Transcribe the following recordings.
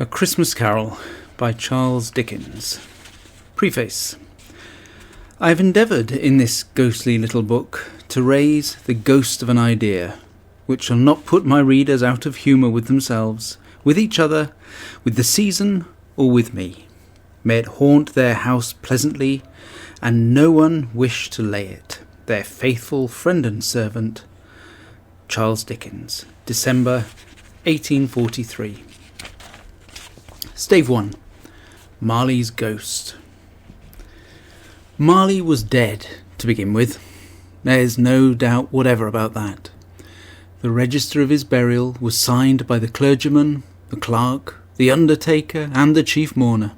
A Christmas Carol by Charles Dickens. Preface. I have endeavoured in this ghostly little book to raise the ghost of an idea, which shall not put my readers out of humour with themselves, with each other, with the season, or with me. May it haunt their house pleasantly, and no one wish to lay it. Their faithful friend and servant, Charles Dickens, December 1843. Stave 1. Marley's Ghost. Marley was dead, to begin with. There's no doubt whatever about that. The register of his burial was signed by the clergyman, the clerk, the undertaker, and the chief mourner.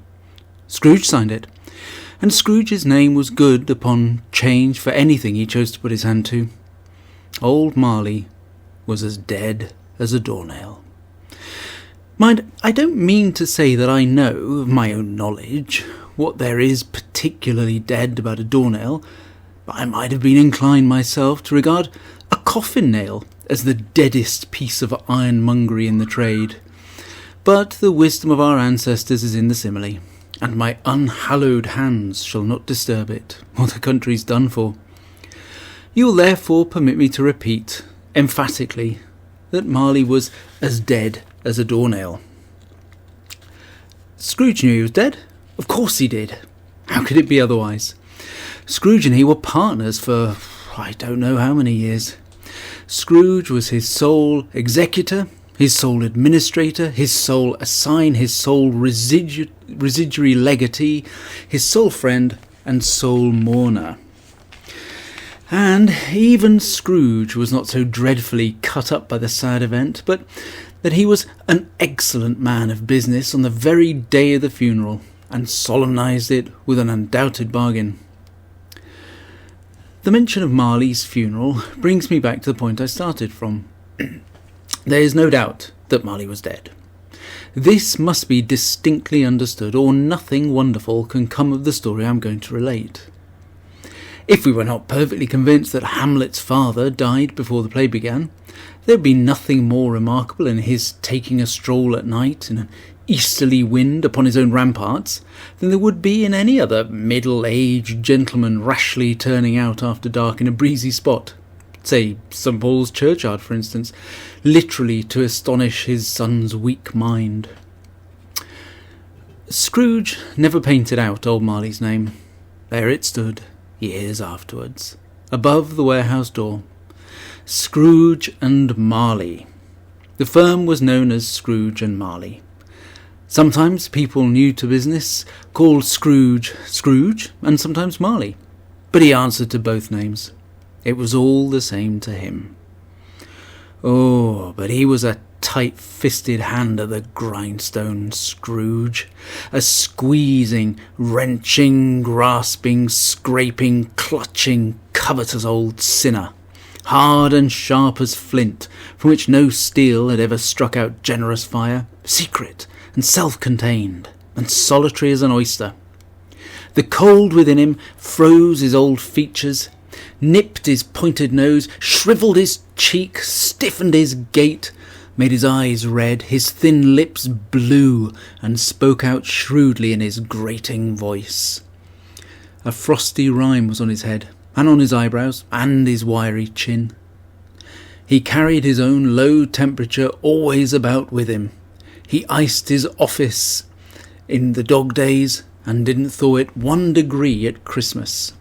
Scrooge signed it, and Scrooge's name was good upon change for anything he chose to put his hand to. Old Marley was as dead as a doornail. Mind, I don't mean to say that I know, of my own knowledge, what there is particularly dead about a doornail, but I might have been inclined myself to regard a coffin nail as the deadest piece of ironmongery in the trade. But the wisdom of our ancestors is in the simile, and my unhallowed hands shall not disturb it, or the country's done for. You will therefore permit me to repeat, emphatically, that Marley was as dead as a doornail. Scrooge knew he was dead. Of course he did. How could it be otherwise? Scrooge and he were partners for I don't know how many years. Scrooge was his sole executor, his sole administrator, his sole assign, his sole residuary legatee, his sole friend and sole mourner. And even Scrooge was not so dreadfully cut up by the sad event, but that he was an excellent man of business on the very day of the funeral, and solemnised it with an undoubted bargain. The mention of Marley's funeral brings me back to the point I started from. There is no doubt that Marley was dead. This must be distinctly understood, or nothing wonderful can come of the story I am going to relate. If we were not perfectly convinced that Hamlet's father died before the play began, there would be nothing more remarkable in his taking a stroll at night in an easterly wind upon his own ramparts than there would be in any other middle-aged gentleman rashly turning out after dark in a breezy spot, say St. Paul's churchyard for instance, literally to astonish his son's weak mind. Scrooge never painted out old Marley's name. There it stood, years afterwards, above the warehouse door. Scrooge and Marley. The firm was known as Scrooge and Marley. Sometimes people new to business called Scrooge Scrooge, and sometimes Marley, but he answered to both names. It was all the same to him. Oh, but he was a tight-fisted hand at the grindstone, Scrooge, a squeezing, wrenching, grasping, scraping, clutching, covetous old sinner, hard and sharp as flint, from which no steel had ever struck out generous fire, secret and self-contained, and solitary as an oyster. The cold within him froze his old features, nipped his pointed nose, shrivelled his cheek, stiffened his gait, made his eyes red, his thin lips blue, and spoke out shrewdly in his grating voice. A frosty rime was on his head, and on his eyebrows, and his wiry chin. He carried his own low temperature always about with him. He iced his office in the dog days, and didn't thaw it 1 degree at Christmas.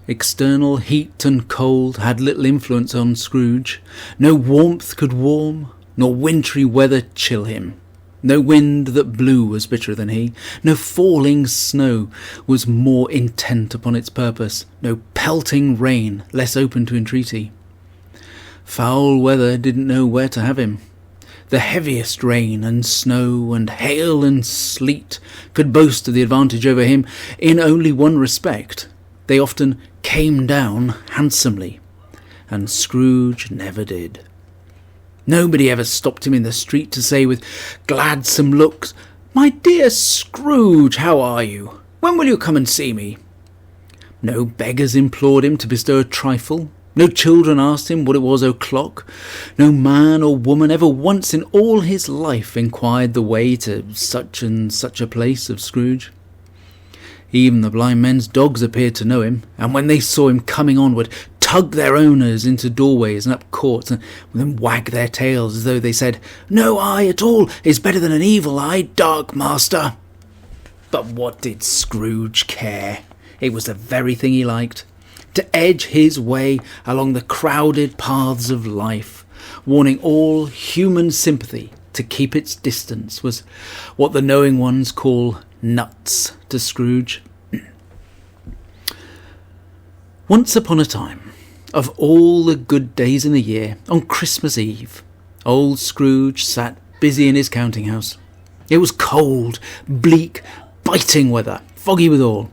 External heat and cold had little influence on Scrooge. No warmth could warm, nor wintry weather chill him. No wind that blew was bitterer than he. No falling snow was more intent upon its purpose. No pelting rain less open to entreaty. Foul weather didn't know where to have him. The heaviest rain and snow and hail and sleet could boast of the advantage over him in only one respect. They often came down handsomely, and Scrooge never did. Nobody ever stopped him in the street to say with gladsome looks, "My dear Scrooge, how are you? When will you come and see me?" No beggars implored him to bestow a trifle. No children asked him what it was o'clock. No man or woman ever once in all his life inquired the way to such and such a place of Scrooge. Even the blind men's dogs appeared to know him, and when they saw him coming onward, tugged their owners into doorways and up courts, and then wagged their tails as though they said, "No eye at all is better than an evil-eyed dark master." But what did Scrooge care? It was the very thing he liked. To edge his way along the crowded paths of life, warning all human sympathy to keep its distance, was what the knowing ones call nuts to Scrooge. Once upon a time, of all the good days in the year, on Christmas Eve, old Scrooge sat busy in his counting house. It was cold, bleak, biting weather, foggy withal,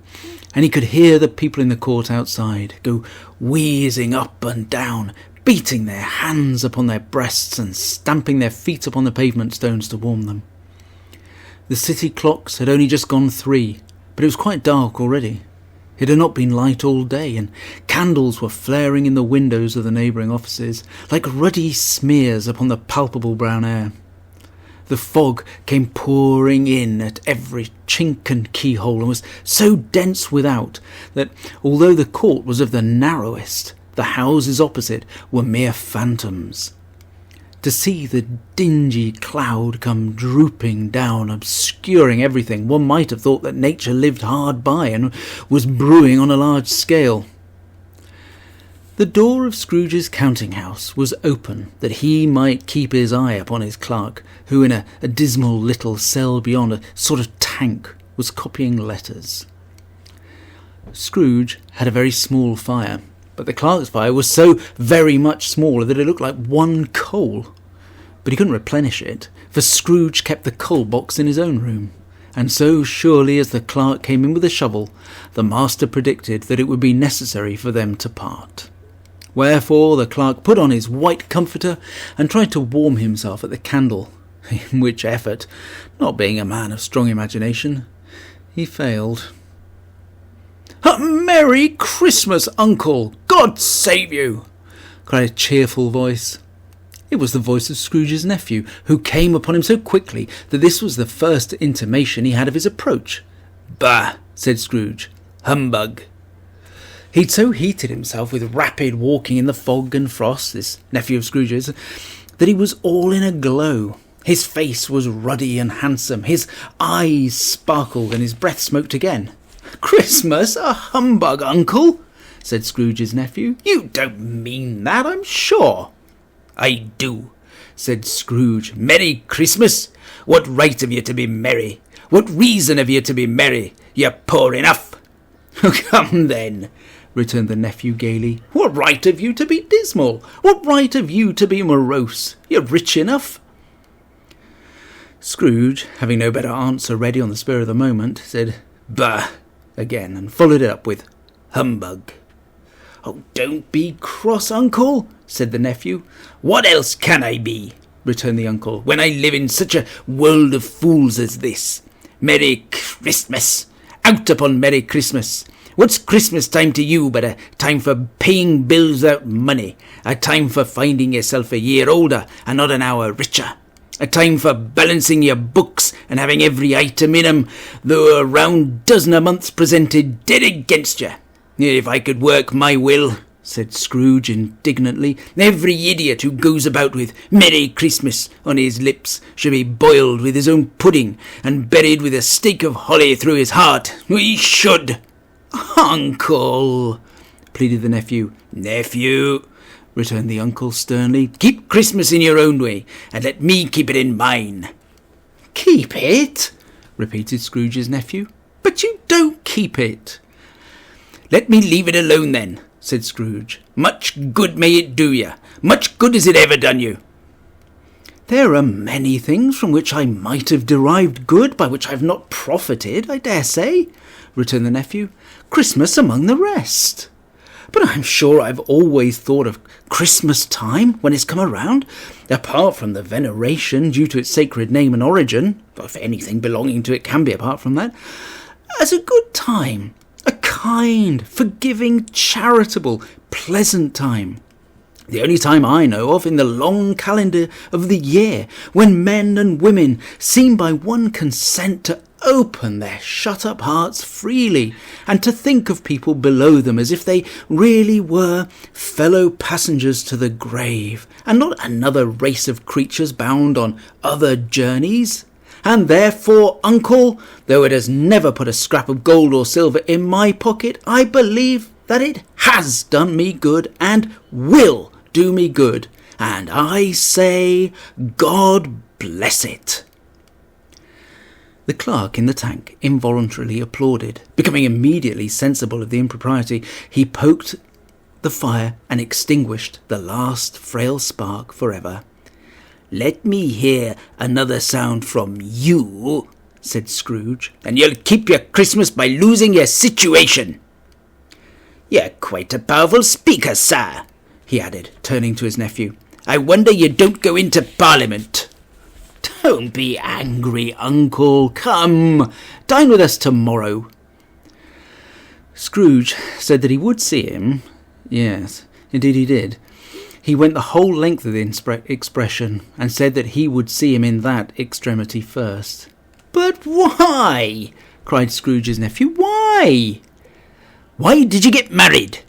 and he could hear the people in the court outside go wheezing up and down, beating their hands upon their breasts and stamping their feet upon the pavement stones to warm them. The city clocks had only just gone 3, but it was quite dark already. It had not been light all day, and candles were flaring in the windows of the neighbouring offices, like ruddy smears upon the palpable brown air. The fog came pouring in at every chink and keyhole, and was so dense without that, although the court was of the narrowest, the houses opposite were mere phantoms. To see the dingy cloud come drooping down, obscuring everything, one might have thought that nature lived hard by and was brewing on a large scale. The door of Scrooge's counting-house was open, that he might keep his eye upon his clerk, who in a dismal little cell beyond, a sort of tank, was copying letters. Scrooge had a very small fire, but the clerk's fire was so very much smaller that it looked like one coal. But he couldn't replenish it, for Scrooge kept the coal box in his own room, and so surely as the clerk came in with a shovel, the master predicted that it would be necessary for them to part. Wherefore the clerk put on his white comforter and tried to warm himself at the candle, in which effort, not being a man of strong imagination, he failed. "A Merry Christmas, Uncle! God save you!" cried a cheerful voice. It was the voice of Scrooge's nephew, who came upon him so quickly that this was the first intimation he had of his approach. "Bah!" said Scrooge. "Humbug!" He'd so heated himself with rapid walking in the fog and frost, this nephew of Scrooge's, that he was all in a glow. His face was ruddy and handsome, his eyes sparkled, and his breath smoked again. "Christmas a humbug, Uncle?" said Scrooge's nephew. "You don't mean that, I'm sure." "I do," said Scrooge. "Merry Christmas? What right have you to be merry? What reason have you to be merry? You're poor enough." "Come then," returned the nephew gaily. "What right have you to be dismal? What right have you to be morose? You're rich enough." Scrooge, having no better answer ready on the spur of the moment, said "Bah!" again, and followed it up with "Humbug." "Oh, don't be cross, Uncle," said the nephew. "What else can I be?" returned the uncle, "when I live in such a world of fools as this? Merry Christmas! Out upon Merry Christmas! What's Christmas time to you but a time for paying bills without money, a time for finding yourself a year older and not an hour richer, a time for balancing your books and having every item in 'em, though a round dozen a month's presented dead against you? If I could work my will," said Scrooge indignantly, "every idiot who goes about with Merry Christmas on his lips should be boiled with his own pudding and buried with a stake of holly through his heart. He should." "Uncle," pleaded the nephew. "Nephew," returned the uncle sternly, "keep Christmas in your own way, and let me keep it in mine." "Keep it?" repeated Scrooge's nephew. "But you don't keep it." "Let me leave it alone then," said Scrooge. "Much good may it do you. Much good has it ever done you." "There are many things from which I might have derived good, by which I have not profited, I dare say," returned the nephew. "Christmas among the rest. But I'm sure I've always thought of Christmas time, when it's come around, apart from the veneration due to its sacred name and origin, if anything belonging to it can be apart from that, as a good time, a kind, forgiving, charitable, pleasant time. The only time I know of in the long calendar of the year, when men and women seem by one consent to open their shut-up hearts freely and to think of people below them as if they really were fellow passengers to the grave and not another race of creatures bound on other journeys. And therefore, uncle, though it has never put a scrap of gold or silver in my pocket, I believe that it has done me good and will do me good, and I say, God bless it. The clerk in the tank involuntarily applauded. Becoming immediately sensible of the impropriety, he poked the fire and extinguished the last frail spark forever. "Let me hear another sound from you," said Scrooge, "and you'll keep your Christmas by losing your situation." "You're quite a powerful speaker, sir," he added, turning to his nephew. "I wonder you don't go into Parliament." "Don't be angry, uncle. Come, dine with us tomorrow." Scrooge said that he would see him. Yes, indeed he did. He went the whole length of the expression, and said that he would see him in that extremity first. "But why?" cried Scrooge's nephew. "Why?" "Why did you get married?"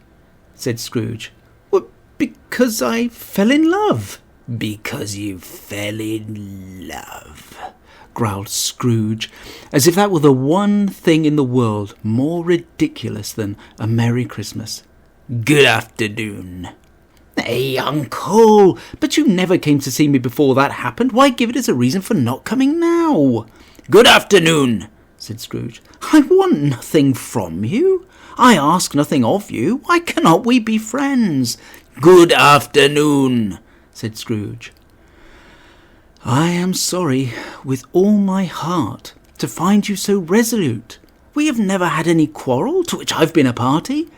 said Scrooge. "Well, because I fell in love." "Because you fell in love," growled Scrooge, as if that were the one thing in the world more ridiculous than a Merry Christmas. "Good afternoon." "Hey, uncle, but you never came to see me before that happened. Why give it as a reason for not coming now?" "Good afternoon," said Scrooge. "I want nothing from you. I ask nothing of you. Why cannot we be friends?" "Good afternoon," said Scrooge. "I am sorry with all my heart to find you so resolute. We have never had any quarrel to which I've been a party.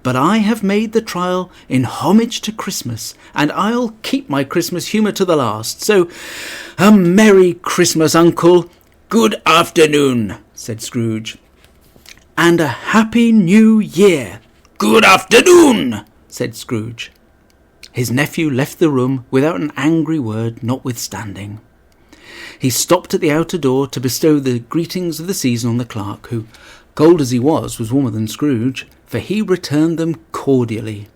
But I have made the trial in homage to Christmas, and I'll keep my Christmas humour to the last. So, a Merry Christmas, uncle." "Good afternoon," said Scrooge. "And a Happy New Year." "Good afternoon," said Scrooge. His nephew left the room without an angry word notwithstanding. He stopped at the outer door to bestow the greetings of the season on the clerk, who, cold as he was warmer than Scrooge, for he returned them cordially.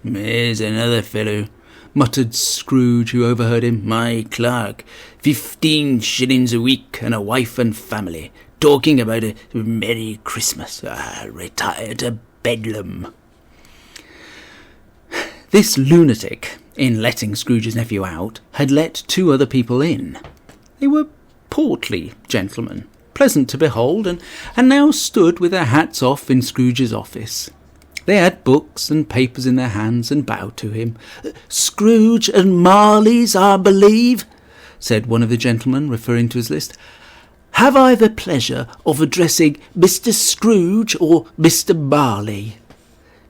"There's another fellow," muttered Scrooge, who overheard him. "My clerk, 15 shillings a week, and a wife and family, talking about a Merry Christmas. I'll retire to Bedlam." This lunatic, in letting Scrooge's nephew out, had let 2 other people in. They were portly gentlemen, pleasant to behold, and now stood with their hats off in Scrooge's office. They had books and papers in their hands and bowed to him. "Scrooge and Marley's, I believe," said one of the gentlemen, referring to his list. "Have I the pleasure of addressing Mr. Scrooge or Mr. Marley?"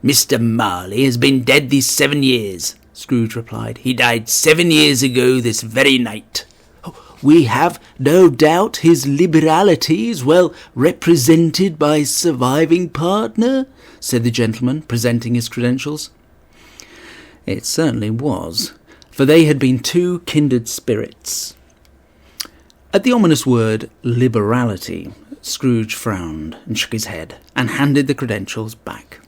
"Mr. Marley has been dead these 7 years," Scrooge replied. "He died 7 years ago this very night." "We have no doubt his liberality is well represented by his surviving partner," said the gentleman, presenting his credentials. It certainly was, for they had been 2 kindred spirits. At the ominous word liberality, Scrooge frowned and shook his head, and handed the credentials back.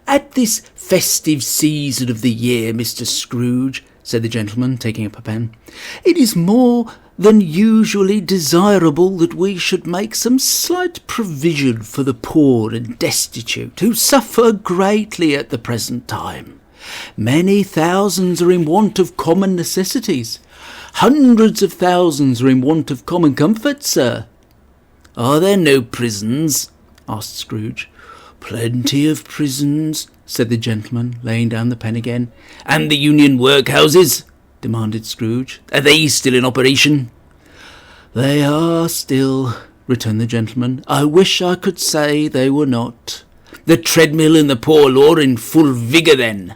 "At this festive season of the year, Mr. Scrooge," said the gentleman, taking up a pen, "it is more than usually desirable that we should make some slight provision for the poor and destitute, who suffer greatly at the present time. Many thousands are in want of common necessities. Hundreds of thousands are in want of common comfort, sir." "Are there no prisons?" asked Scrooge. "Plenty of prisons," said the gentleman, laying down the pen again. "And the union workhouses?" demanded Scrooge. "Are they still in operation?" "They are still," returned the gentleman. "I wish I could say they were not." "The treadmill and the poor law are in full vigour, then?"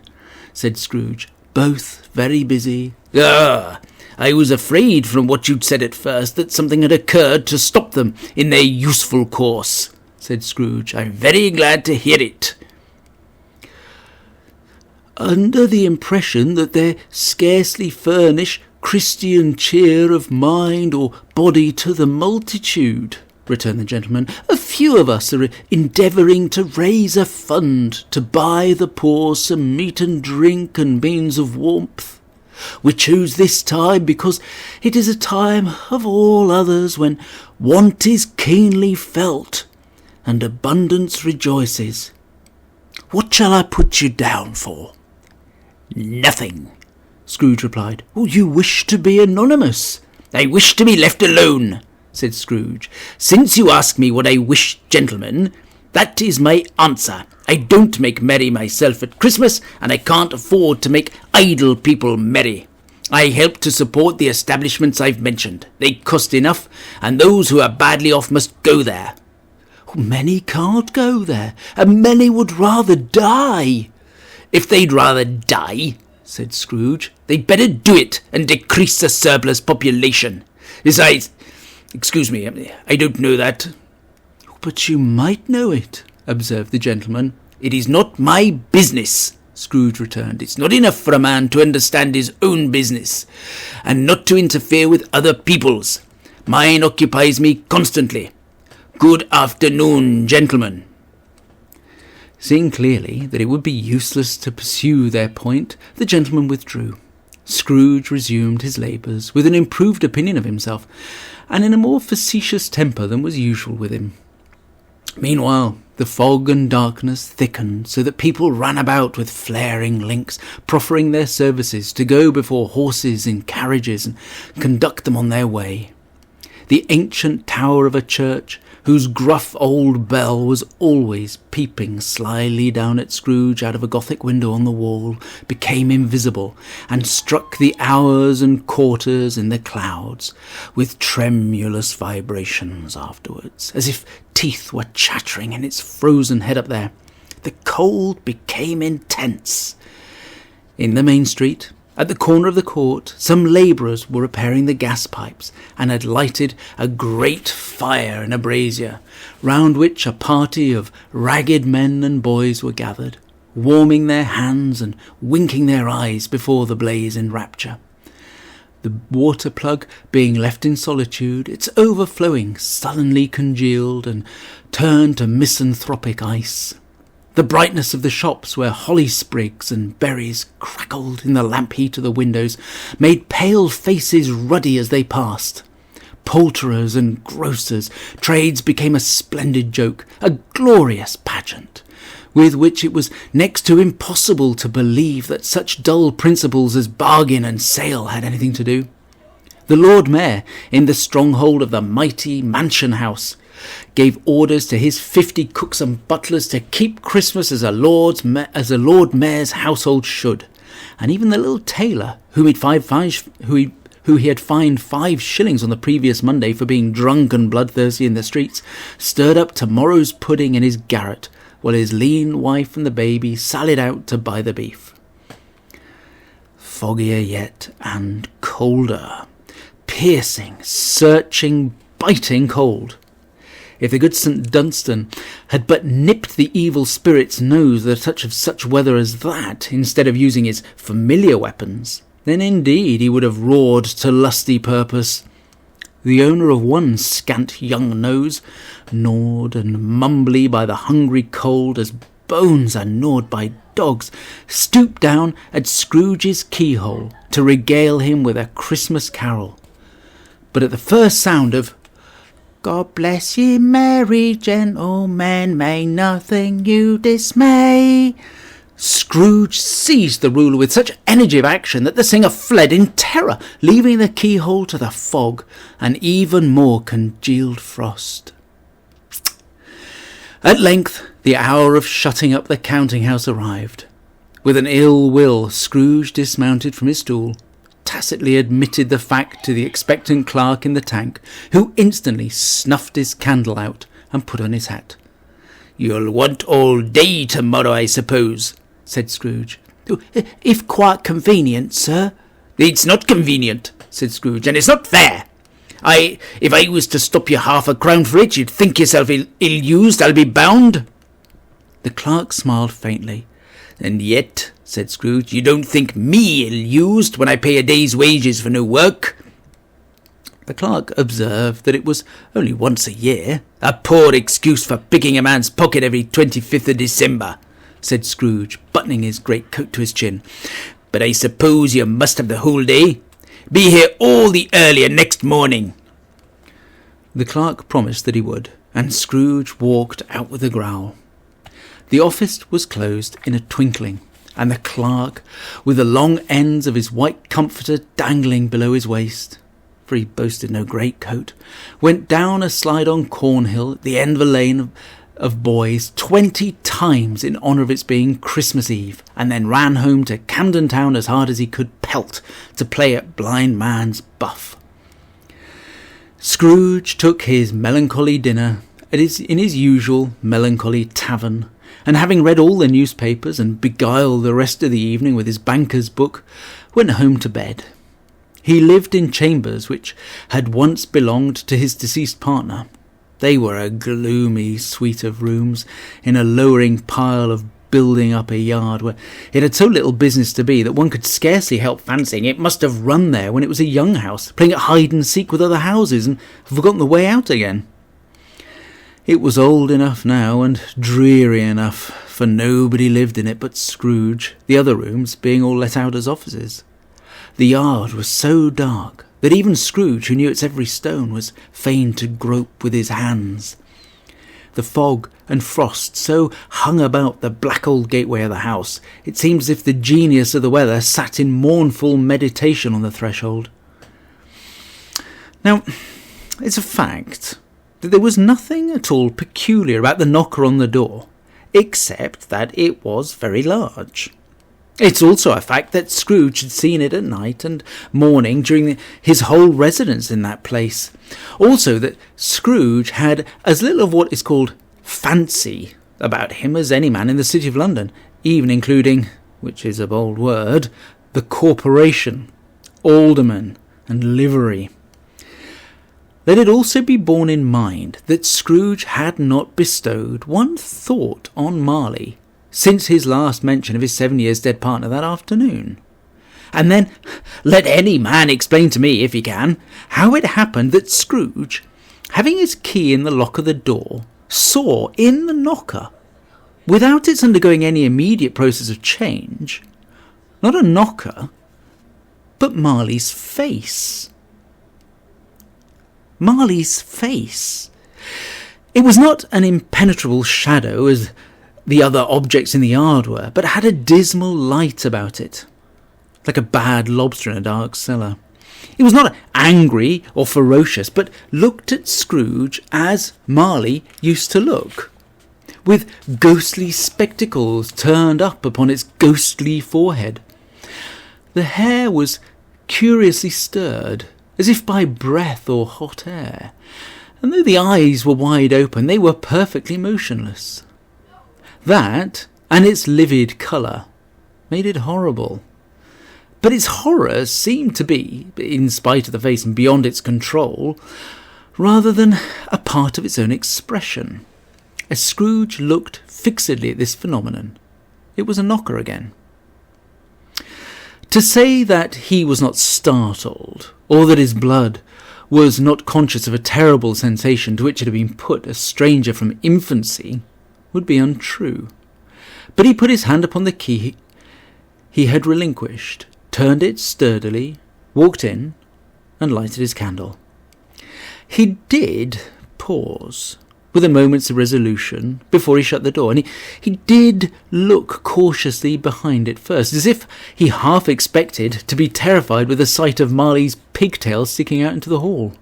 said Scrooge. "Both very busy." "Ah, I was afraid from what you'd said at first that something had occurred to stop them in their useful course," said Scrooge. "I'm very glad to hear it." under the impression that they scarcely furnish Christian cheer of mind or body to the multitude," returned the gentleman. "A few of us are endeavouring to raise a fund to buy the poor some meat and drink and means of warmth. We choose this time because it is a time of all others when want is keenly felt and abundance rejoices. What shall I put you down for?" "Nothing," Scrooge replied. "Oh, you wish to be anonymous?" "I wish to be left alone," said Scrooge. "Since you ask me what I wish, gentlemen, that is my answer. I don't make merry myself at Christmas, and I can't afford to make idle people merry. I help to support the establishments I've mentioned. They cost enough, and those who are badly off must go there." "Many can't go there, and many would rather die." "If they'd rather die," said Scrooge, "they'd better do it and decrease the surplus population. Besides, excuse me, I don't know that." "But you might know it," observed the gentleman. "It is not my business," Scrooge returned. "It's not enough for a man to understand his own business, and not to interfere with other people's. Mine occupies me constantly. Good afternoon, gentlemen." Seeing clearly that it would be useless to pursue their point, the gentleman withdrew. Scrooge resumed his labours with an improved opinion of himself, and in a more facetious temper than was usual with him. Meanwhile, the fog and darkness thickened, so that people ran about with flaring links, proffering their services to go before horses in carriages and conduct them on their way. The ancient tower of a church, whose gruff old bell was always peeping slyly down at Scrooge out of a Gothic window on the wall, became invisible, and struck the hours and quarters in the clouds, with tremulous vibrations afterwards, as if teeth were chattering in its frozen head up there. The cold became intense. In the main street, at the corner of the court, some labourers were repairing the gas pipes, and had lighted a great fire in a brazier, round which a party of ragged men and boys were gathered, warming their hands and winking their eyes before the blaze in rapture. The water plug being left in solitude, its overflowing sullenly congealed and turned to misanthropic ice. The brightness of the shops, where holly sprigs and berries crackled in the lamp heat of the windows, made pale faces ruddy as they passed. Poulterers and grocers' trades became a splendid joke, a glorious pageant, with which it was next to impossible to believe that such dull principles as bargain and sale had anything to do. The Lord Mayor, in the stronghold of the mighty mansion house, gave orders to his 50 cooks and butlers to keep Christmas as a Lord Mayor's household should, and even the little tailor, who he had fined 5 shillings on the previous Monday for being drunk and bloodthirsty in the streets, stirred up tomorrow's pudding in his garret, while his lean wife and the baby sallied out to buy the beef. Foggier yet, and colder. Piercing, searching, biting cold. If the good St. Dunstan had but nipped the evil spirit's nose at a touch of such weather as that, instead of using his familiar weapons, then indeed he would have roared to lusty purpose. The owner of one scant young nose, gnawed and mumbly by the hungry cold as bones are gnawed by dogs, stooped down at Scrooge's keyhole to regale him with a Christmas carol. But at the first sound of "God bless ye, merry gentlemen, may nothing you dismay," Scrooge seized the ruler with such energy of action that the singer fled in terror, leaving the keyhole to the fog and even more congealed frost. At length the hour of shutting up the counting-house arrived. With an ill will, Scrooge dismounted from his stool, tacitly admitted the fact to the expectant clerk in the tank, who instantly snuffed his candle out and put on his hat. "You'll want all day tomorrow, I suppose," said Scrooge. "If quite convenient, sir." "It's not convenient," said Scrooge, "and it's not fair. If I was to stop you £0.50 for it, you'd think yourself ill-used, I'll be bound." The clerk smiled faintly. "And yet," said Scrooge, "you don't think me ill-used when I pay a day's wages for no work?" The clerk observed that it was only once a year. "A poor excuse for picking a man's pocket every 25th of December," said Scrooge, buttoning his greatcoat to his chin. "But I suppose you must have the whole day. Be here all the earlier next morning." The clerk promised that he would, and Scrooge walked out with a growl. The office was closed in a twinkling, and the clerk, with the long ends of his white comforter dangling below his waist, for he boasted no greatcoat, went down a slide-on Cornhill at the end of a lane of boys 20 times in honour of its being Christmas Eve, and then ran home to Camden Town as hard as he could pelt to play at blind man's buff. Scrooge took his melancholy dinner in his usual melancholy tavern, and having read all the newspapers and beguiled the rest of the evening with his banker's book, went home to bed. He lived in chambers which had once belonged to his deceased partner. They were a gloomy suite of rooms in a lowering pile of building up a yard where it had so little business to be that one could scarcely help fancying it must have run there when it was a young house, playing at hide-and-seek with other houses and forgotten the way out again. It was old enough now and dreary enough, for nobody lived in it but Scrooge, the other rooms being all let out as offices. The yard was so dark that even Scrooge, who knew its every stone, was fain to grope with his hands. The fog and frost so hung about the black old gateway of the house, it seemed as if the genius of the weather sat in mournful meditation on the threshold. Now, it's a fact that there was nothing at all peculiar about the knocker on the door, except that it was very large. It's also a fact that Scrooge had seen it at night and morning during his whole residence in that place. Also that Scrooge had as little of what is called fancy about him as any man in the City of London, even including, which is a bold word, the corporation, aldermen, and livery. Let it also be borne in mind that Scrooge had not bestowed one thought on Marley since his last mention of his 7 years dead partner that afternoon. And then let any man explain to me, if he can, how it happened that Scrooge, having his key in the lock of the door, saw in the knocker, without its undergoing any immediate process of change, not a knocker, but Marley's face. Marley's face. It was not an impenetrable shadow as the other objects in the yard were, but had a dismal light about it, like a bad lobster in a dark cellar. It was not angry or ferocious, but looked at Scrooge as Marley used to look, with ghostly spectacles turned up upon its ghostly forehead. The hair was curiously stirred, as if by breath or hot air, and though the eyes were wide open, they were perfectly motionless. That, and its livid colour, made it horrible. But its horror seemed to be, in spite of the face and beyond its control, rather than a part of its own expression. As Scrooge looked fixedly at this phenomenon, it was a knocker again. To say that he was not startled, or that his blood was not conscious of a terrible sensation to which it had been put a stranger from infancy, would be untrue. But he put his hand upon the key he had relinquished, turned it sturdily, walked in, and lighted his candle. He did pause, with a moment's irresolution, before he shut the door, and he did look cautiously behind it first, as if he half expected to be terrified with the sight of Marley's pigtails sticking out into the hall.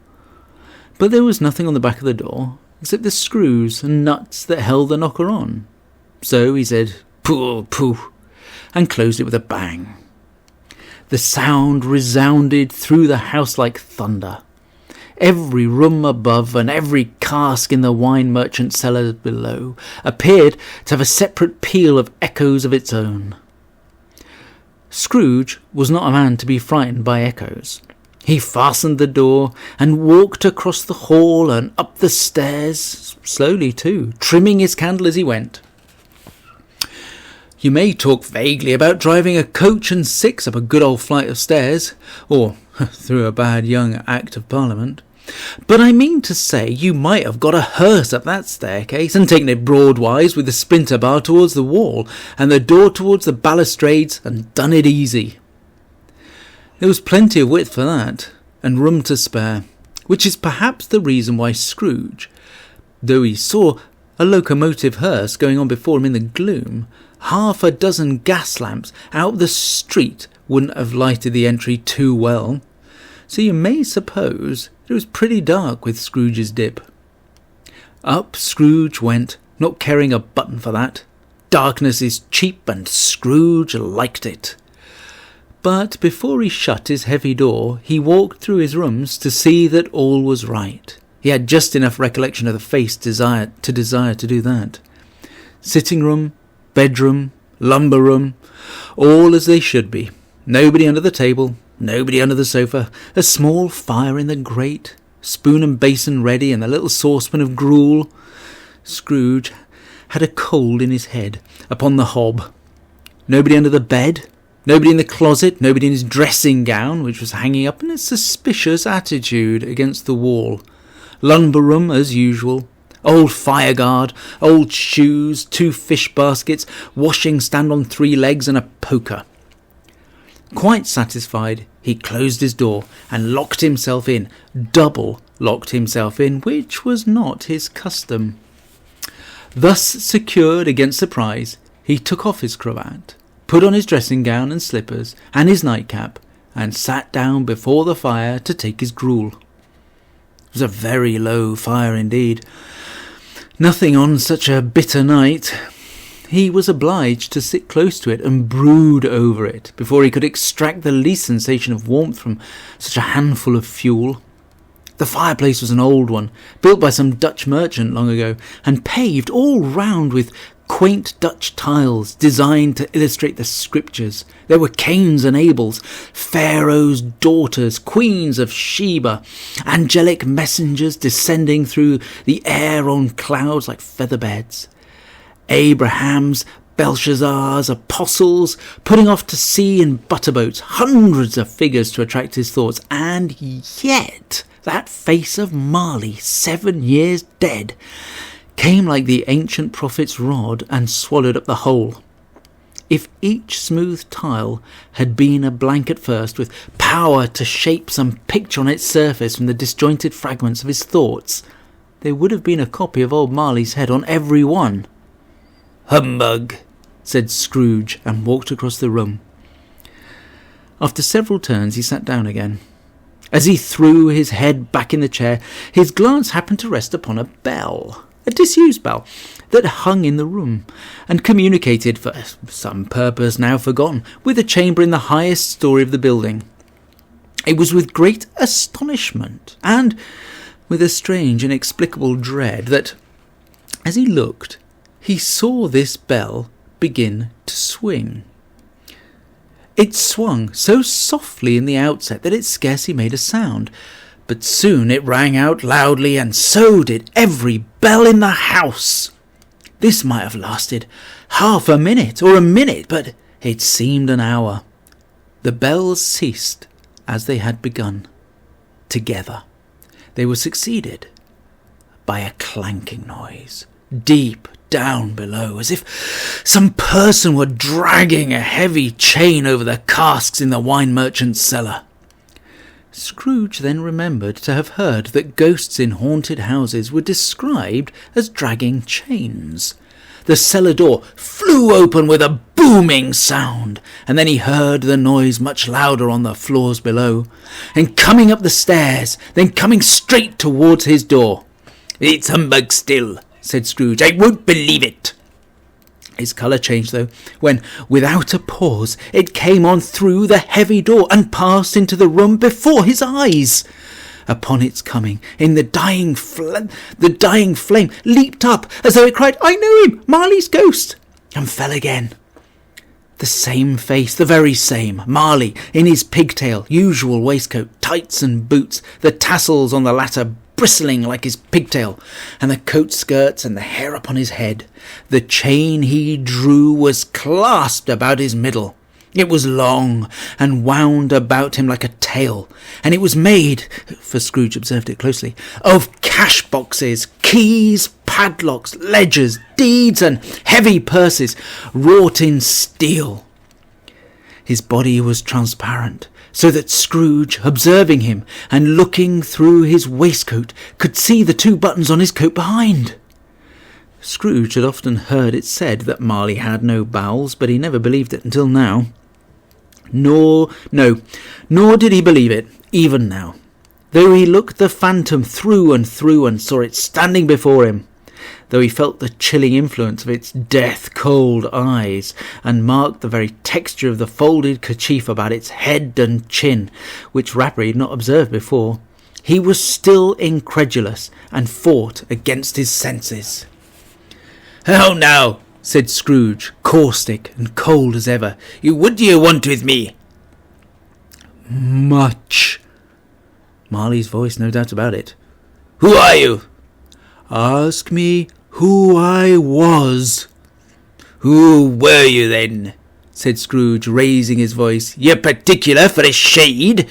But there was nothing on the back of the door, except the screws and nuts that held the knocker on. So he said, "Pooh, pooh," and closed it with a bang. The sound resounded through the house like thunder. Every room above and every cask in the wine merchant's cellar below appeared to have a separate peal of echoes of its own. Scrooge was not a man to be frightened by echoes. He fastened the door and walked across the hall and up the stairs, slowly too, trimming his candle as he went. You may talk vaguely about driving a coach and six up a good old flight of stairs, or through a bad young Act of Parliament, but I mean to say you might have got a hearse up that staircase and taken it broadwise with the splinter bar towards the wall and the door towards the balustrades and done it easy. There was plenty of width for that, and room to spare, which is perhaps the reason why Scrooge, though he saw a locomotive hearse going on before him in the gloom, half a dozen gas lamps out the street wouldn't have lighted the entry too well. So you may suppose it was pretty dark with Scrooge's dip. Up Scrooge went, not caring a button for that. Darkness is cheap, and Scrooge liked it. But before he shut his heavy door, he walked through his rooms to see that all was right. He had just enough recollection of the face to desire to do that. Sitting room, bedroom, lumber room, all as they should be. Nobody under the table, nobody under the sofa, a small fire in the grate, spoon and basin ready, and the little saucepan of gruel. Scrooge had a cold in his head upon the hob. Nobody under the bed, nobody in the closet, nobody in his dressing gown, which was hanging up in a suspicious attitude against the wall. Lumber room as usual. Old fireguard, old shoes, 2 fish baskets, washing stand on 3 legs, and a poker. Quite satisfied, he closed his door and locked himself in, double locked himself in, which was not his custom. Thus secured against surprise, he took off his cravat, put on his dressing gown and slippers, and his nightcap, and sat down before the fire to take his gruel. It was a very low fire indeed. Nothing on such a bitter night. He was obliged to sit close to it and brood over it before he could extract the least sensation of warmth from such a handful of fuel. The fireplace was an old one, built by some Dutch merchant long ago, and paved all round with quaint Dutch tiles designed to illustrate the scriptures. There were Cains and Abels, Pharaoh's daughters, queens of Sheba, angelic messengers descending through the air on clouds like feather beds. Abrahams, Belshazzars, apostles, putting off to sea in butterboats, hundreds of figures to attract his thoughts, and yet that face of Marley, 7 years dead, came like the ancient prophet's rod and swallowed up the whole. If each smooth tile had been a blank at first, with power to shape some picture on its surface from the disjointed fragments of his thoughts, there would have been a copy of old Marley's head on every one. "Humbug," said Scrooge, and walked across the room. After several turns he sat down again. As he threw his head back in the chair, his glance happened to rest upon a bell, a disused bell, that hung in the room, and communicated, for some purpose now forgotten, with a chamber in the highest story of the building. It was with great astonishment, and with a strange inexplicable dread, that, as he looked, he saw this bell begin to swing. It swung so softly in the outset that it scarcely made a sound, but soon it rang out loudly, and so did every bell in the house. This might have lasted half a minute or a minute, but it seemed an hour. The bells ceased as they had begun. Together they were succeeded by a clanking noise, deep down below, as if some person were dragging a heavy chain over the casks in the wine merchant's cellar. Scrooge then remembered to have heard that ghosts in haunted houses were described as dragging chains. The cellar door flew open with a booming sound, and then he heard the noise much louder on the floors below, and coming up the stairs, then coming straight towards his door. "It's humbug still," said Scrooge. "I won't believe it." His colour changed, though, when, without a pause, it came on through the heavy door and passed into the room before his eyes. Upon its coming, in the dying flame leaped up as though it cried, "I know him, Marley's ghost," and fell again. The same face, the very same, Marley, in his pigtail, usual waistcoat, tights and boots, the tassels on the latter bristling like his pigtail, and the coat skirts and the hair upon his head. The chain he drew was clasped about his middle. It was long, and wound about him like a tail, and it was made, for Scrooge observed it closely, of cash boxes, keys, padlocks, ledgers, deeds, and heavy purses, wrought in steel. His body was transparent, so that Scrooge, observing him, and looking through his waistcoat, could see the 2 buttons on his coat behind. Scrooge had often heard it said that Marley had no bowels, but he never believed it until now. Nor did he believe it, even now, though he looked the phantom through and saw it standing before him, though he felt the chilling influence of its death-cold eyes, and marked the very texture of the folded kerchief about its head and chin, which Rapper had not observed before. He was still incredulous, and fought against his senses. "How now?" said Scrooge, caustic and cold as ever. "What do you want with me?" "Much." Marley's voice, no doubt about it. "Who are you?" "Ask me who I was." "Who were you then?" said Scrooge, raising his voice. "You're particular for a shade."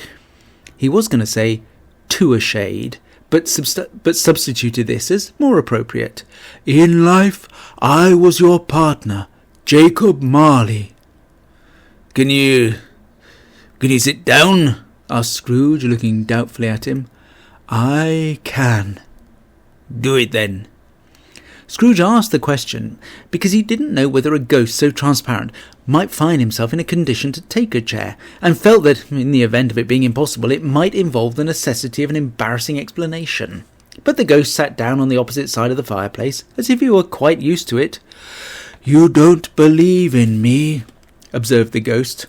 He was going to say, "to a shade," but substituted this as more appropriate. "In life, I was your partner, Jacob Marley." Can you sit down?" asked Scrooge, looking doubtfully at him. "I can." "Do it then." Scrooge asked the question because he didn't know whether a ghost so transparent might find himself in a condition to take a chair, and felt that, in the event of it being impossible, it might involve the necessity of an embarrassing explanation. But the ghost sat down on the opposite side of the fireplace, as if he were quite used to it. "You don't believe in me," observed the ghost.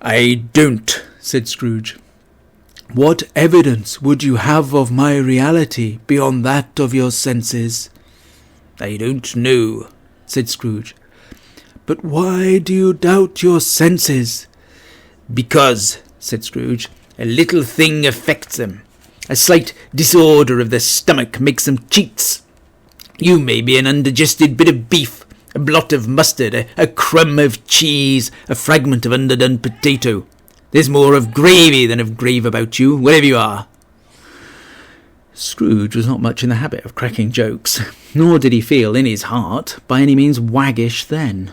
"I don't," said Scrooge. "What evidence would you have of my reality beyond that of your senses?" "I don't know," said Scrooge. "But why do you doubt your senses?" "Because," said Scrooge, "a little thing affects them. A slight disorder of the stomach makes them cheats. You may be an undigested bit of beef, a blot of mustard, a crumb of cheese, a fragment of underdone potato. There's more of gravy than of grave about you, wherever you are." Scrooge was not much in the habit of cracking jokes, nor did he feel in his heart by any means waggish then.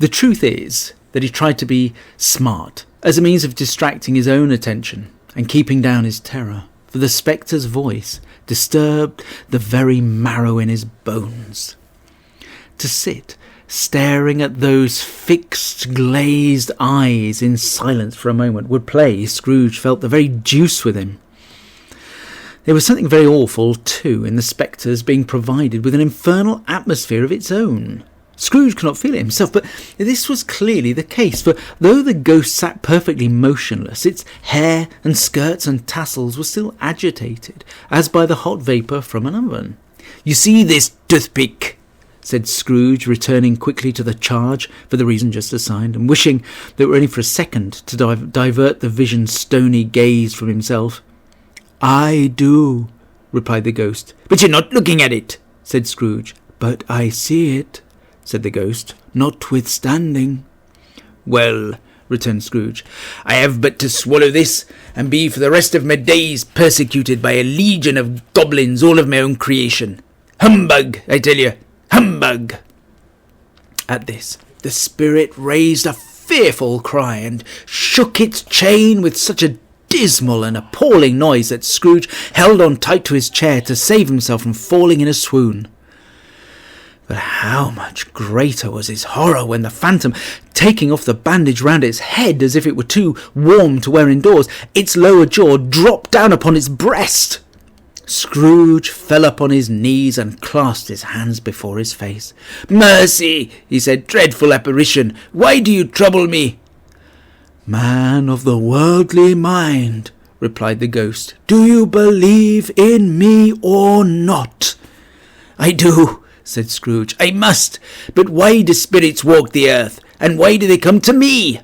The truth is that he tried to be smart, as a means of distracting his own attention and keeping down his terror, for the spectre's voice disturbed the very marrow in his bones. To sit staring at those fixed, glazed eyes in silence for a moment would play, Scrooge felt, the very deuce with him. There was something very awful, too, in the spectre's being provided with an infernal atmosphere of its own. Scrooge could not feel it himself, but this was clearly the case, for though the ghost sat perfectly motionless, its hair and skirts and tassels were still agitated, as by the hot vapour from an oven. "You see this toothpick?" said Scrooge, returning quickly to the charge, for the reason just assigned, and wishing that it were only for a second to divert the vision's stony gaze from himself. "I do," replied the ghost. "But you're not looking at it," said Scrooge. "But I see it," said the ghost, "notwithstanding." "Well," returned Scrooge, "I have but to swallow this, and be for the rest of my days persecuted by a legion of goblins, all of my own creation. Humbug, I tell you, humbug!" At this, the spirit raised a fearful cry, and shook its chain with such a dismal and appalling noise that Scrooge held on tight to his chair to save himself from falling in a swoon. But how much greater was his horror when the phantom, taking off the bandage round its head as if it were too warm to wear indoors, its lower jaw dropped down upon its breast. Scrooge fell upon his knees and clasped his hands before his face. "Mercy," he said, "dreadful apparition, why do you trouble me?" "Man of the worldly mind," replied the ghost, "do you believe in me or not?" "I do," said Scrooge. "I must. But why do spirits walk the earth, and why do they come to me?"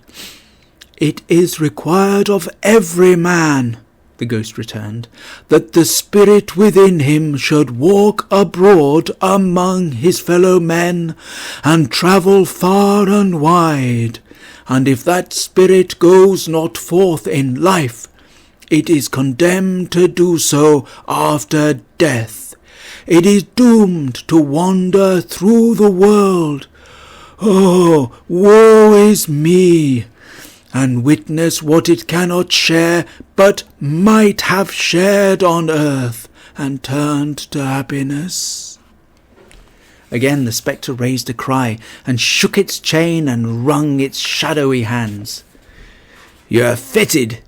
"It is required of every man," the ghost returned, that the spirit within him should walk abroad among his fellow men, and travel far and wide. And if that spirit goes not forth in life, it is condemned to do so after death. It is doomed to wander through the world. Oh, woe is me! And witness what it cannot share, but might have shared on earth, and turned to happiness. Again the spectre raised a cry, and shook its chain, and wrung its shadowy hands. "You're fitted,"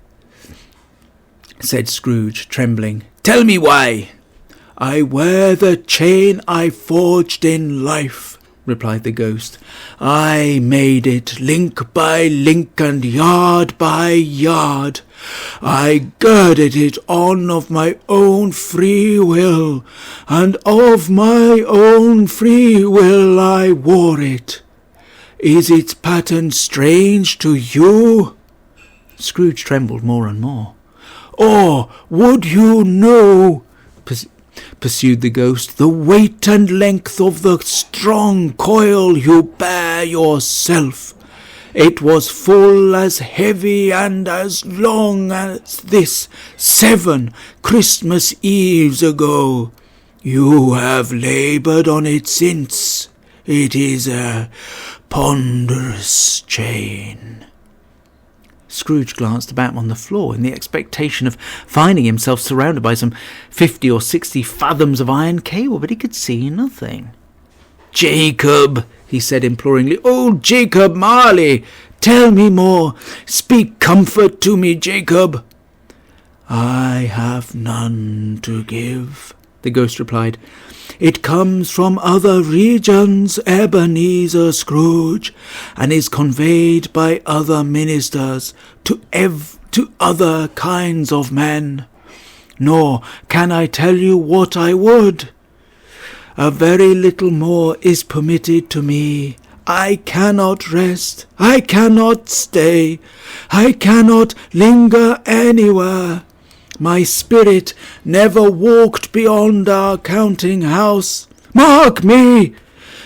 said Scrooge, trembling. "Tell me why." "I wear the chain I forged in life," replied the ghost. "I made it link by link and yard by yard. I girded it on of my own free will, and of my own free will I wore it. Is its pattern strange to you?" Scrooge trembled more and more. "Or would you know," pursued the ghost, "the weight and length of the strong coil you bear yourself? It was full as heavy and as long as this 7 Christmas Eves ago. You have laboured on it since. It is a ponderous chain." Scrooge glanced about on the floor in the expectation of finding himself surrounded by some 50 or 60 fathoms of iron cable, but he could see nothing. "Jacob," he said imploringly, "oh, Jacob Marley, tell me more. Speak comfort to me, Jacob." "I have none to give," the ghost replied. "It comes from other regions, Ebenezer Scrooge, and is conveyed by other ministers to other kinds of men. Nor can I tell you what I would. A very little more is permitted to me. I cannot rest, I cannot stay, I cannot linger anywhere. My spirit never walked beyond our counting house. Mark me!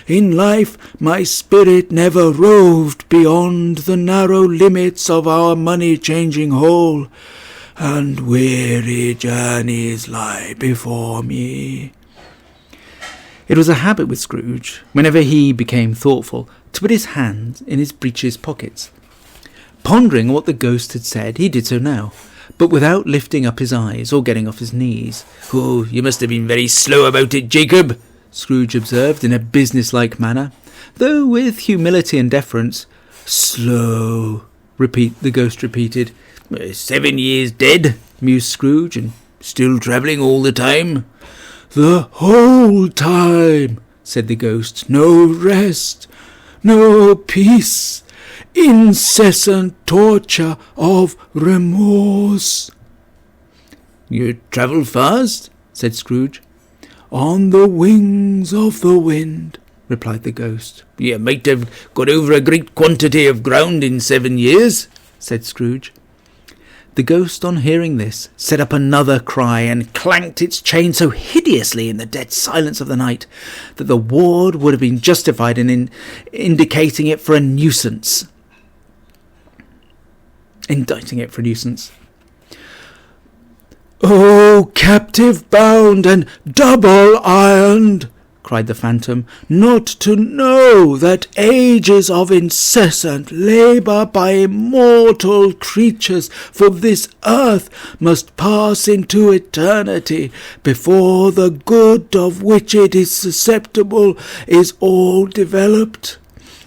In life my spirit never roved beyond the narrow limits of our money-changing hole, and weary journeys lie before me." It was a habit with Scrooge, whenever he became thoughtful, to put his hands in his breeches pockets. Pondering on what the ghost had said, he did so now, but without lifting up his eyes or getting off his knees. "Oh, you must have been very slow about it, Jacob," Scrooge observed in a business-like manner, though with humility and deference. "Slow," the ghost repeated. 7 years dead," mused Scrooge, "and still travelling all the time." "The whole time," said the ghost. "No rest, no peace, incessant torture of remorse." "You travel fast?" said Scrooge. "On the wings of the wind," replied the ghost. "You might have got over a great quantity of ground in 7 years," said Scrooge. The ghost, on hearing this, set up another cry, and clanked its chain so hideously in the dead silence of the night that the ward would have been justified in indicting it for a nuisance. "Oh, captive bound and double ironed," cried the phantom, "not to know that ages of incessant labour by immortal creatures for this earth must pass into eternity before the good of which it is susceptible is all developed.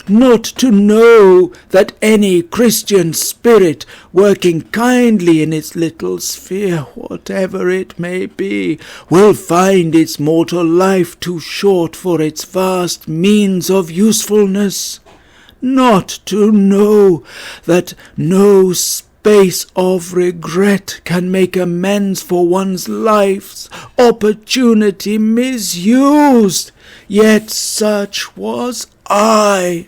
Not to know that any Christian spirit, working kindly in its little sphere, whatever it may be, will find its mortal life too short for its vast means of usefulness. Not to know that no space of regret can make amends for one's life's opportunity misused. Yet such was I.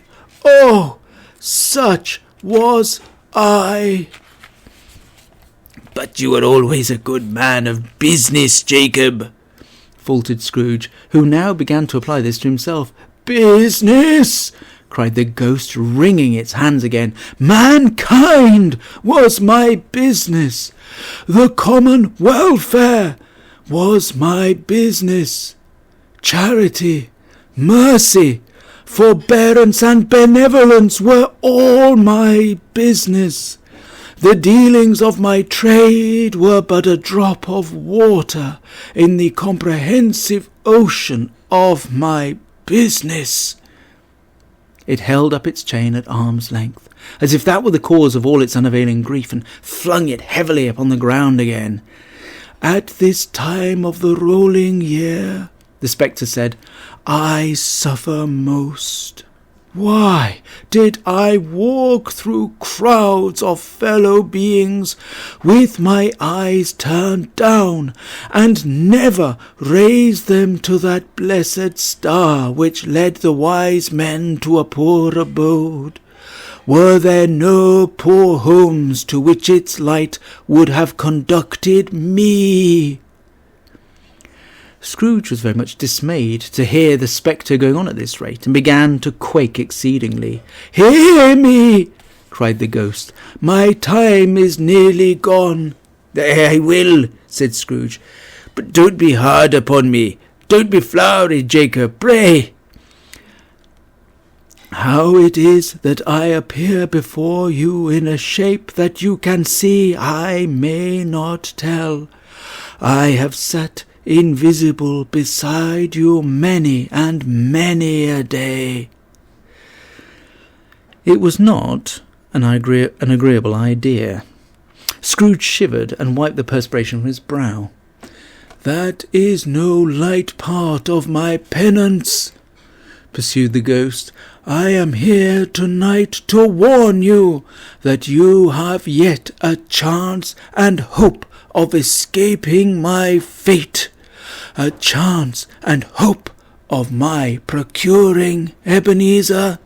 Oh, such was I." "But you were always a good man of business, Jacob," faltered Scrooge, who now began to apply this to himself. "Business!" cried the ghost, wringing its hands again. "Mankind was my business. The common welfare was my business. Charity, mercy, forbearance, and benevolence were all my business. The dealings of my trade were but a drop of water in the comprehensive ocean of my business." It held up its chain at arm's length, as if that were the cause of all its unavailing grief, and flung it heavily upon the ground again. "At this time of the rolling year," the spectre said, "I suffer most. Why did I walk through crowds of fellow beings with my eyes turned down, and never raise them to that blessed star which led the wise men to a poor abode? Were there no poor homes to which its light would have conducted me?" Scrooge was very much dismayed to hear the spectre going on at this rate, and began to quake exceedingly. "Hear me!" cried the ghost. "My time is nearly gone." "I will," said Scrooge. "But don't be hard upon me. Don't be flowery, Jacob, pray." "How it is that I appear before you in a shape that you can see, I may not tell. I have sat invisible beside you many and many a day." It was not an agreeable idea. Scrooge shivered and wiped the perspiration from his brow. "That is no light part of my penance," pursued the ghost. "I am here tonight to warn you that you have yet a chance and hope of escaping my fate. A chance and hope of my procuring Ebenezer."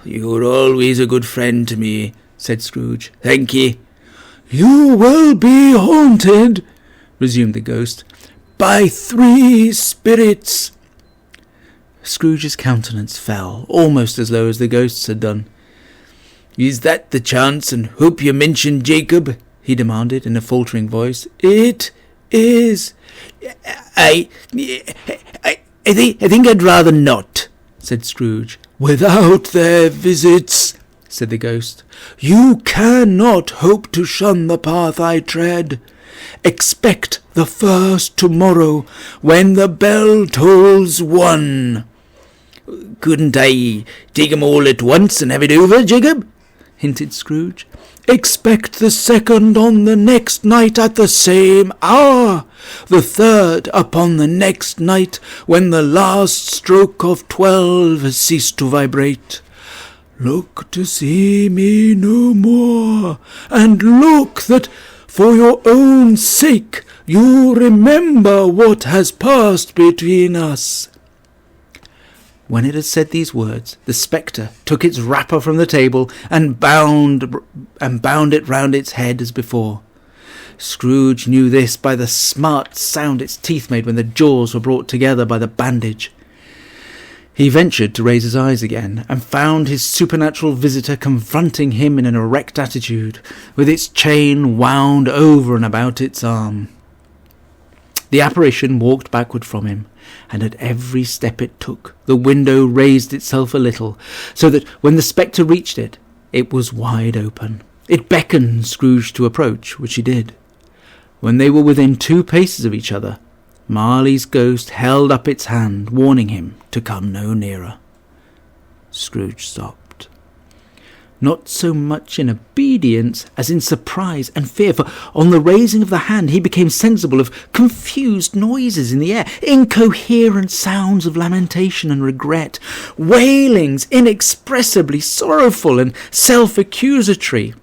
"You're always a good friend to me," said Scrooge. "Thank ye." "You will be haunted," resumed the ghost, "by 3 spirits." Scrooge's countenance fell, almost as low as the ghost's had done. "Is that the chance and hope you mentioned, Jacob?" he demanded in a faltering voice. "It is." I think I'd rather not," said Scrooge. "Without their visits," said the ghost, "you cannot hope to shun the path I tread. Expect the first tomorrow, when the bell tolls 1. "Couldn't I take 'em all at once and have it over, Jacob?" hinted Scrooge. "Expect the second on the next night at the same hour, the third upon the next night, when the last stroke of 12 has ceased to vibrate. Look to see me no more, and look that for your own sake you remember what has passed between us." When it had said these words, the spectre took its wrapper from the table and bound it round its head as before. Scrooge knew this by the smart sound its teeth made when the jaws were brought together by the bandage. He ventured to raise his eyes again, and found his supernatural visitor confronting him in an erect attitude, with its chain wound over and about its arm. The apparition walked backward from him, and at every step it took, the window raised itself a little, so that when the spectre reached it, it was wide open. It beckoned Scrooge to approach, which he did. When they were within 2 paces of each other, Marley's ghost held up its hand, warning him to come no nearer. Scrooge stopped. Not so much in obedience as in surprise and fear, for on the raising of the hand he became sensible of confused noises in the air, incoherent sounds of lamentation and regret, wailings inexpressibly sorrowful and self-accusatory.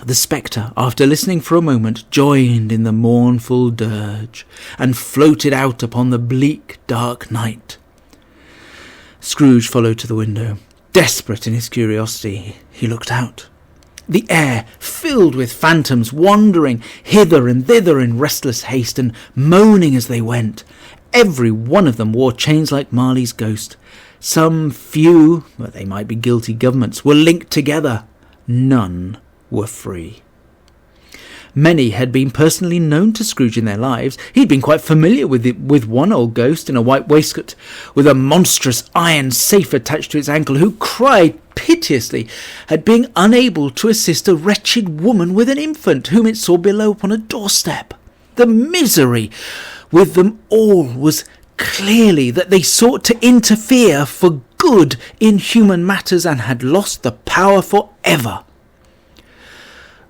The spectre, after listening for a moment, joined in the mournful dirge, and floated out upon the bleak, dark night. Scrooge followed to the window. Desperate in his curiosity, he looked out. the air filled with phantoms wandering hither and thither in restless haste and moaning as they went. Every one of them wore chains like Marley's ghost. Some few, but they might be guilty governments, were linked together. None were free. Many had been personally known to Scrooge in their lives. He'd been quite familiar with one old ghost in a white waistcoat, with a monstrous iron safe attached to its ankle, who cried piteously at being unable to assist a wretched woman with an infant, whom it saw below upon a doorstep. The misery with them all was clearly that they sought to interfere for good in human matters and had lost the power for ever.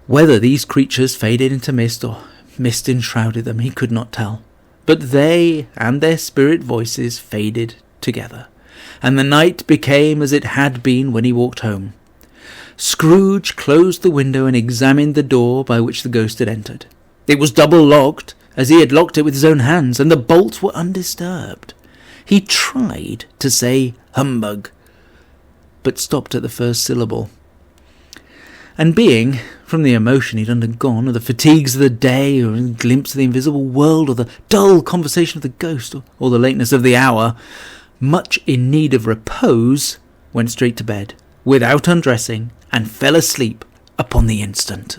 Whether these creatures faded into mist or mist enshrouded them, he could not tell. But they and their spirit voices faded together, and the night became as it had been when he walked home. Scrooge closed the window and examined the door by which the ghost had entered. It was double locked, as he had locked it with his own hands, and the bolts were undisturbed. He tried to say humbug, but stopped at the first syllable. And being, from the emotion he'd undergone, or the fatigues of the day, or a glimpse of the invisible world, or the dull conversation of the ghost, or the lateness of the hour, much in need of repose, went straight to bed, without undressing, and fell asleep upon the instant.